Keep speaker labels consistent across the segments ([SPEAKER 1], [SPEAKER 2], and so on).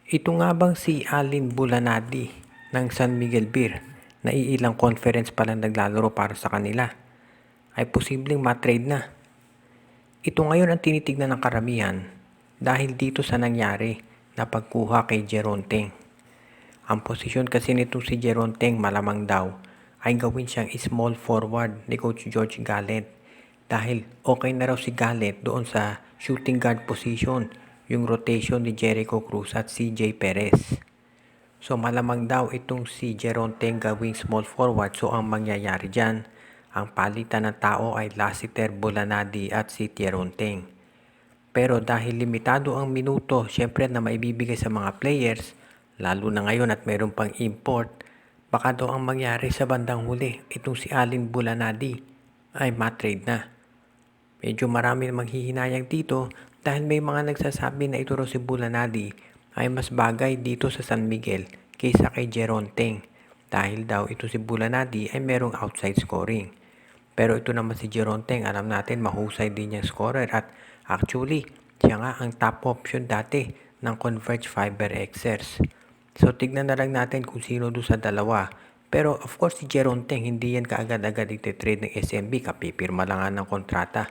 [SPEAKER 1] Ito nga bang si Alin Bulanadi ng San Miguel Beer na iilang conference pa lang naglalaro para sa kanila ay posibleng matrade na? Ito ngayon ang tinitignan ng karamihan dahil dito sa nangyari na pagkuha kay Jeronteng. Ang posisyon kasi nito si Jeronteng malamang daw ay gawin siyang small forward ni Coach George Gallet dahil okay na raw si Gallet doon sa shooting guard position, yung rotation ni Jericho Cruz at CJ Perez. So malamang daw itong si Jeronteng gawing small forward, so ang mangyayari dyan, ang palitan ng tao ay Lassiter Bulanadi at si Jeronteng. Pero dahil limitado ang minuto syempre na maibibigay sa mga players, lalo na ngayon at mayroon pang import, baka daw ang mangyari sa bandang huli, itong si Alin Bulanadi ay matrade na. Medyo marami na maghihinayang dito dahil may mga nagsasabi na ito raw si Bulanadi ay mas bagay dito sa San Miguel kaysa kay Jeronteng dahil daw ito si Bulanadi ay merong outside scoring. Pero ito naman si Jeronteng, alam natin mahusay din niyang scorer at actually siya nga ang top option dati ng Converge Fiber Xers. So tignan na lang natin kung sino doon sa dalawa. Pero of course si Jeronteng hindi yan kaagad-agad ititrade ng SMB, kapipirma lang nga ng kontrata.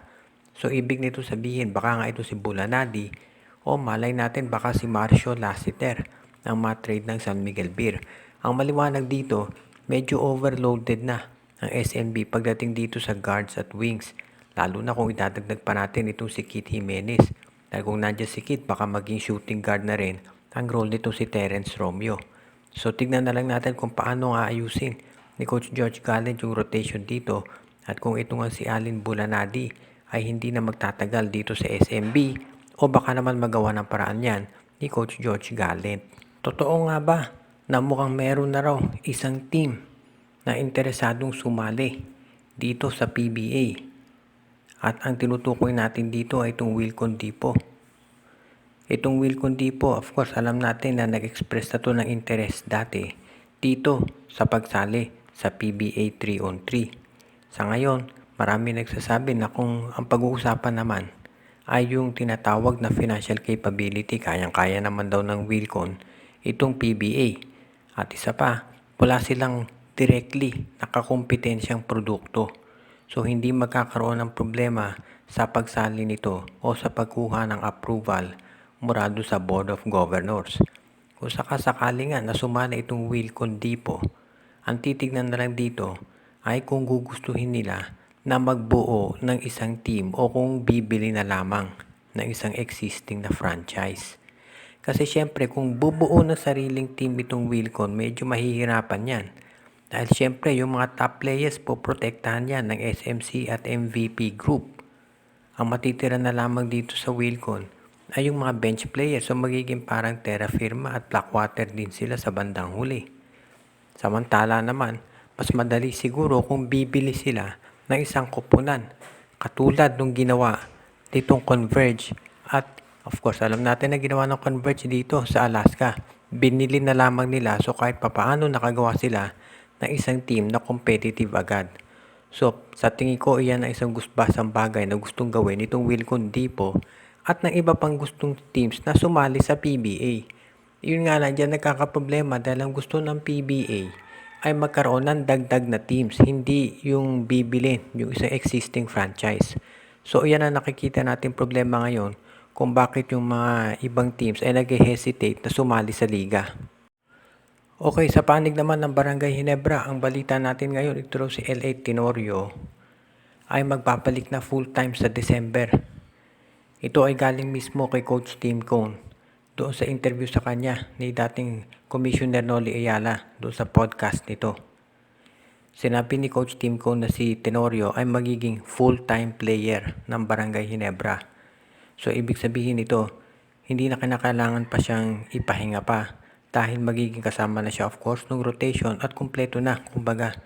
[SPEAKER 1] So ibig nito sabihin baka nga ito si Bulanadi o malay natin baka si Marcio Lassiter ang matrade ng San Miguel Beer. Ang maliwanag dito, medyo overloaded na ang SMB pagdating dito sa guards at wings. Lalo na kung idadagdag pa natin itong si Kit Jimenez. Dahil kung nandiyan si Kit, baka maging shooting guard na rin ang role nito si Terence Romeo. So tignan na lang natin kung paano aayusin ni Coach George Gallet yung rotation dito at kung ito nga si Alin Bulanadi ay hindi na magtatagal dito sa SMB o baka naman magawa ng paraan yan ni Coach George Gallet. Totoo nga ba na mukhang meron na raw isang team na interesadong sumali dito sa PBA? At ang tinutukoy natin dito ay itong Wilcon Dipo. Itong Wilcon Dipo, of course, alam natin na nag-express na to ng interest dati dito sa pagsali sa PBA 3-on-3. Sa ngayon, marami nagsasabi na kung ang pag-uusapan naman ay yung tinatawag na financial capability, kayang-kaya naman daw ng Wilcon itong PBA. At isa pa, wala silang directly nakakompetensyang produkto. So hindi magkakaroon ng problema sa pagsali nito o sa pagkuha ng approval mula sa Board of Governors. Kung sakasakali nga na sumali itong Wilcon Dipo, ang titignan na lang dito ay kung gugustuhin nila na magbuo ng isang team o kung bibili na lamang ng isang existing na franchise. Kasi syempre kung bubuo ng sariling team itong Wilcon, medyo mahihirapan yan. Dahil syempre yung mga top players po protektahan yan ng SMC at MVP group. Ang matitira na lamang dito sa Wilcon ay yung mga bench players, so magiging parang Terra Firma at Blackwater din sila sa bandang huli. Samantala naman, mas madali siguro kung bibili sila ng isang koponan katulad nung ginawa ditong Converge at of course alam natin na ginawa ng Converge dito sa Alaska. Binili na lamang nila, so kahit papaano nakagawa sila ng isang team na competitive agad. So sa tingin ko iyan ang isang gusbasang bagay na gustong gawin itong Wilcon Dipo at ng iba pang gustong teams na sumali sa PBA. Yun nga lang dyan nagkakaproblema dahil ang gusto ng PBA ay magkaroon ng dagdag na teams, hindi yung bibilin yung isang existing franchise. So yan ang nakikita natin problema ngayon kung bakit yung mga ibang teams ay nag-hesitate na sumali sa liga. Okay, sa panig naman ng Barangay Ginebra, ang balita natin ngayon, ito si LA Tenorio ay magbabalik na full-time sa December. Ito ay galing mismo kay Coach Tim Cone doon sa interview sa kanya ni dating Commissioner Noli Ayala doon sa podcast nito. Sinabi ni Coach Tim Cone na si Tenorio ay magiging full-time player ng Barangay Ginebra. So ibig sabihin ito, hindi na kinakailangan pa siyang ipahinga pa dahil magiging kasama na siya of course ng rotation at kumpleto na kumbaga.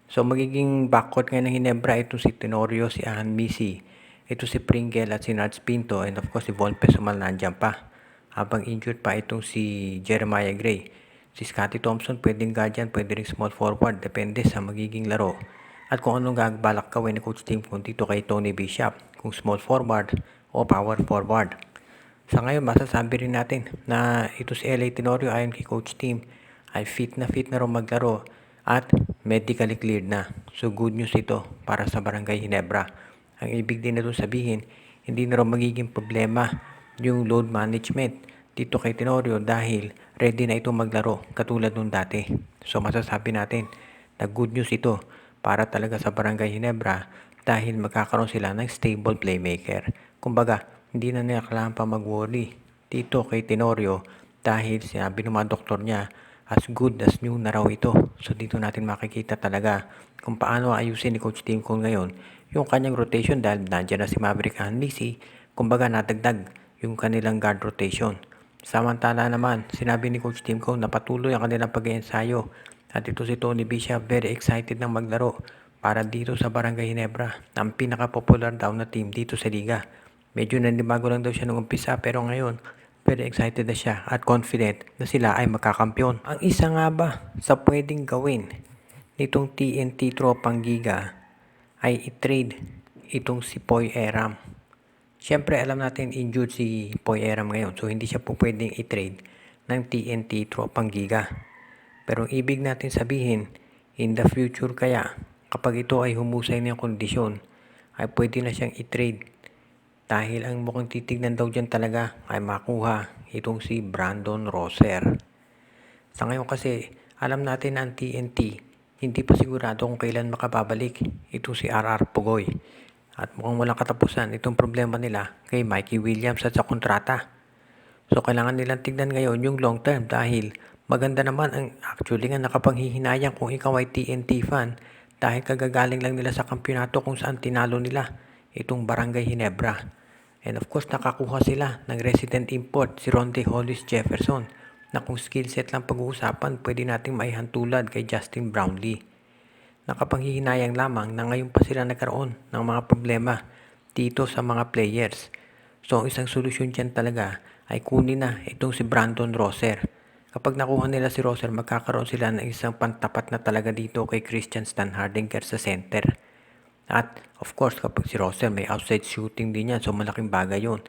[SPEAKER 1] So magiging backcourt ngayon ng Ginebra ito si Tenorio, si Ahan Misi, ito si Pringle at si Nards Pinto, and of course si Von Pesumal nandiyan pa. Habang injured pa itong si Jeremiah Gray. Si Scottie Thompson pwedeng guardian, pwede ring small forward, depende sa magiging laro. At kung anong gagbalak gawin ni Coach Tim kung dito kay Tony Bishop, kung small forward o power forward. Sa ngayon, masasabi rin natin na ito si L.A. Tenorio ayon kay Coach Tim ay fit na raw maglaro at medically cleared na. So good news ito para sa Barangay Ginebra. Ang ibig din nito sabihin, hindi na raw magiging problema yung load management dito kay Tenorio dahil ready na ito maglaro katulad nung dati. So masasabi natin na good news ito para talaga sa Barangay Ginebra dahil magkakaroon sila ng stable playmaker. Kumbaga, hindi na nila kailangan pa mag-worry dito kay Tenorio dahil sinabi ng mga doktor niya as good as new na raw ito. So dito natin makikita talaga kung paano ayusin ni Coach Tim Cone ngayon yung kanyang rotation dahil nandiyan na si Maverick Anlisi. Kumbaga nadagdag yung kanilang guard rotation. Samantala naman, sinabi ni Coach Tim Cone na patuloy ang kanilang pag-iensayo at ito si Tony Bishop very excited ng maglaro para dito sa Barangay Ginebra, ang pinaka-popular daw na team dito sa liga. Medyo nanibago lang daw siya nung umpisa pero ngayon very excited na siya at confident na sila ay magkakampyon. Ang isa nga ba sa pwedeng gawin nitong TNT Tropang Giga ay i-trade itong si Poy Eram. Siyempre alam natin injured si Poy Eram ngayon so hindi siya po pwedeng i-trade ng TNT Tropang Giga. Pero ibig natin sabihin in the future kaya kapag ito ay humusay na yung kondisyon ay pwede na siyang i-trade dahil ang mukhang titignan daw dyan talaga ay makuha itong si Brandon Roser. Sa ngayon kasi, alam natin na ang TNT, hindi pa sigurado kung kailan makababalik itong si RR Pugoy. At mukhang walang katapusan itong problema nila kay Mikey Williams at sa kontrata. So kailangan nilang tignan ngayon yung long term dahil maganda naman ang actually nga nakapanghihinayang kung ikaw ay TNT fan dahil kagagaling lang nila sa kampyonato kung saan tinalo nila itong Barangay Ginebra. And of course, nakakuha sila ng resident import si Ronde Hollis Jefferson na kung skill set lang pag-uusapan, pwede nating maihantulad kay Justin Brownlee. Nakapanghihinayang lamang na ngayon pa sila nagkaroon ng mga problema dito sa mga players. So, isang solusyon dyan talaga ay kunin na itong si Brandon Roser. Kapag nakuha nila si Roser, magkakaroon sila ng isang pantapat na talaga dito kay Christian Stan Hardinger sa center. At of course, kapag si Roser may outside shooting din yan, so malaking bagay yun.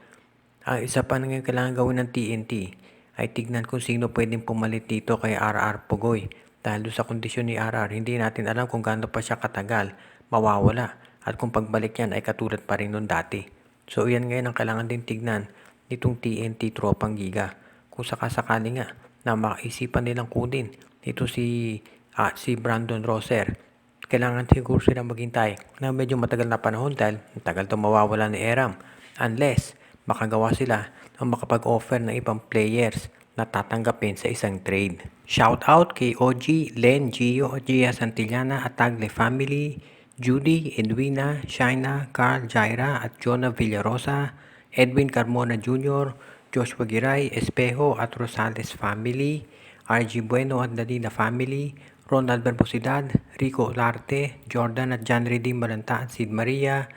[SPEAKER 1] Ang isa pa na ngayon kailangan gawin ng TNT ay tignan kung sino pwedeng pumalit dito kay RR Pugoy. Dahil doon sa kondisyon ni RR, hindi natin alam kung gaano pa siya katagal mawawala. At kung pagbalik yan ay katulad pa rin noon dati. So yan ngayon ang kailangan din tignan nitong TNT Tropang Giga. Kung sakasakali nga na makaisipan nilang kunin ito si Brandon Roser, kailangan siguro silang maghintay na medyo matagal na panahon dahil tagal ito mawawala ni Eram unless makagawa sila ng makapag-offer ng ibang players na tatanggapin sa isang trade. Shout out kay OG, Len, Gio, Gia Santillana at Tagle family, Judy, Edwina, Shaina, Carl, Jaira at Jonah Villarosa, Edwin Carmona Jr., Joshua Giray, Espejo at Rosales family, RG Bueno at Dalina family, Ronald Barbosidad, Rico Olarte, Jordan at John Redim Balanta at Sid Maria,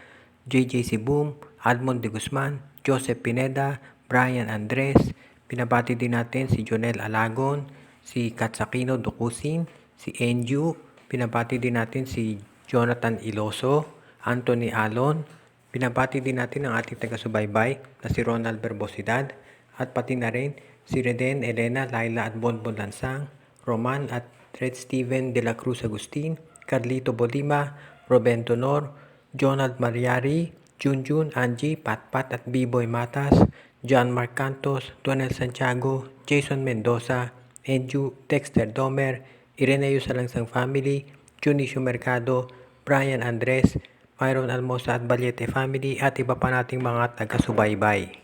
[SPEAKER 1] JJ Sibum, Admond de Guzman, Joseph Pineda, Brian Andres, pinabati din natin si Jonel Alagon, si Katsakino Dokusin, si Enju, pinabati din natin si Jonathan Iloso, Anthony Alon, pinabati din natin ang ating taga-subaybay na si Ronald Barbosidad at pati na rin si Reden, Elena, Laila at Bonbon Lansang, Roman at Red Steven de la Cruz Agustin, Carlito Bolima, Ruben Donor, Jonald Mariari, Junjun, Angie, Patpat at B-Boy Matas, John Mark Cantos, Donel Santiago, Jason Mendoza, Enju, Dexter Domer, Ireneo Salangsang family, Junicio Mercado, Brian Andres, Myron Almosa at Balyete family at iba pa nating mga taga-subaybay.